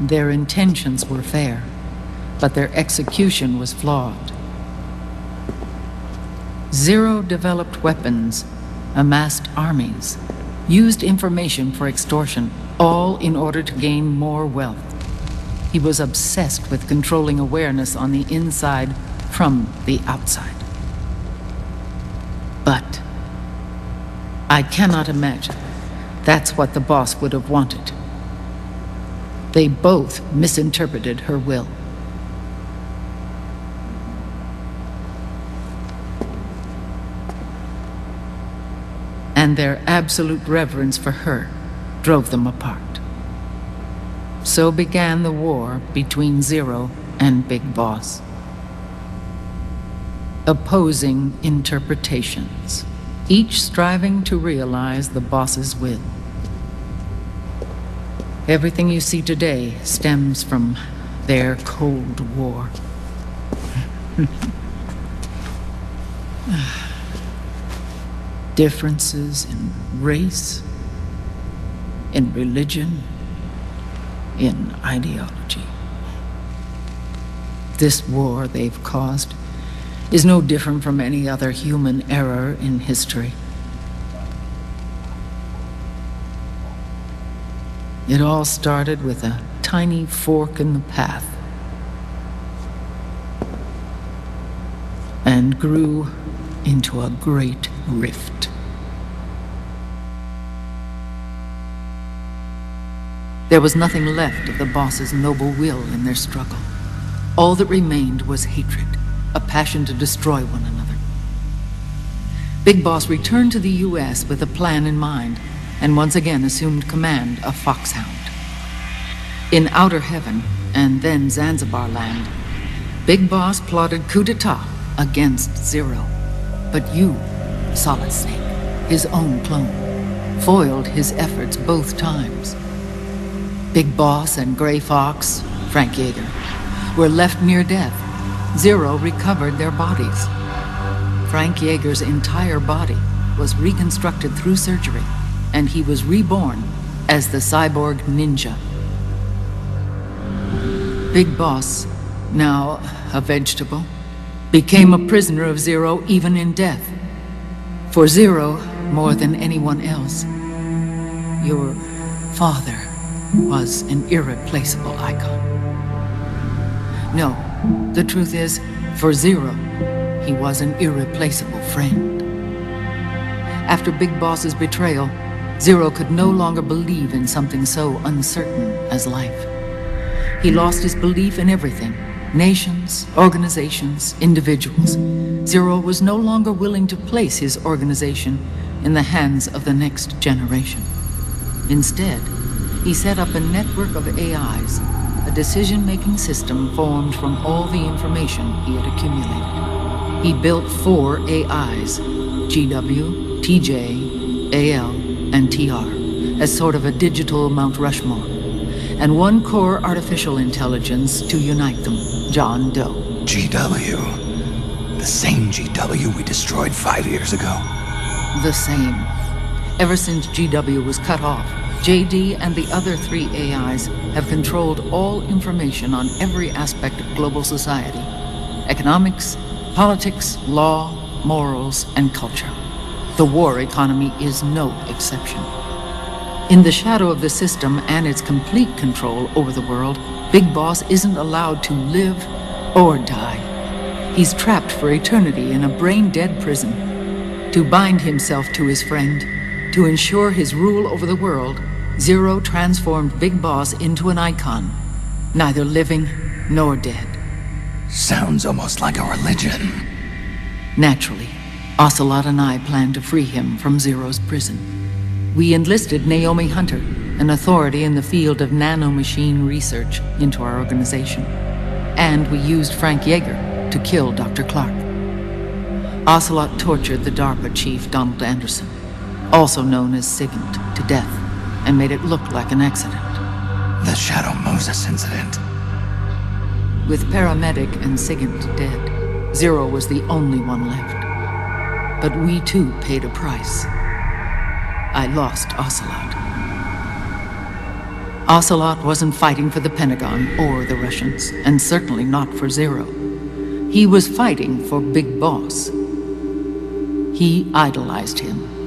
Their intentions were fair, but their execution was flawed. Zero developed weapons, amassed armies, used information for extortion, all in order to gain more wealth. He was obsessed with controlling awareness on the inside from the outside. But I cannot imagine that's what the boss would have wanted. They both misinterpreted her will. And their absolute reverence for her drove them apart. So began the war between Zero and Big Boss. Opposing interpretations, each striving to realize the boss's will. Everything you see today stems from their Cold War. Differences in race, in religion, in ideology. This war they've caused is no different from any other human error in history. It all started with a tiny fork in the path and grew into a great rift. There was nothing left of the boss's noble will in their struggle. All that remained was hatred, a passion to destroy one another. Big Boss returned to the U.S. with a plan in mind, and once again assumed command of Foxhound. In Outer Heaven, and then Zanzibar Land, Big Boss plotted coup d'etat against Zero. But you, Solid Snake, his own clone, foiled his efforts both times. Big Boss and Gray Fox, Frank Yeager, were left near death. Zero recovered their bodies. Frank Yeager's entire body was reconstructed through surgery, and he was reborn as the cyborg ninja. Big Boss, now a vegetable, became a prisoner of Zero even in death. For Zero, more than anyone else, your father was an irreplaceable icon. No, the truth is, for Zero, he was an irreplaceable friend. After Big Boss's betrayal, Zero could no longer believe in something so uncertain as life. He lost his belief in everything. Nations, organizations, individuals. Zero was no longer willing to place his organization in the hands of the next generation. Instead, he set up a network of AIs, a decision-making system formed from all the information he had accumulated. He built 4 AIs, GW, TJ, AL, and TR, as sort of a digital Mount Rushmore, and 1 core artificial intelligence to unite them, John Doe. GW. The same GW we destroyed 5 years ago. The same. Ever since GW was cut off, JD and the other 3 AIs have controlled all information on every aspect of global society. Economics, politics, law, morals, and culture. The war economy is no exception. In the shadow of the system and its complete control over the world, Big Boss isn't allowed to live or die. He's trapped for eternity in a brain-dead prison. To bind himself to his friend, to ensure his rule over the world, Zero transformed Big Boss into an icon, neither living nor dead. Sounds almost like a religion. Naturally, Ocelot and I planned to free him from Zero's prison. We enlisted Naomi Hunter, an authority in the field of nanomachine research, into our organization. And we used Frank Yeager to kill Dr. Clark. Ocelot tortured the DARPA chief, Donald Anderson, also known as Sigint, to death, and made it look like an accident. The Shadow Moses incident. With Paramedic and Sigint dead, Zero was the only one left. But we too paid a price. I lost Ocelot. Ocelot wasn't fighting for the Pentagon or the Russians, and certainly not for Zero. He was fighting for Big Boss. He idolized him.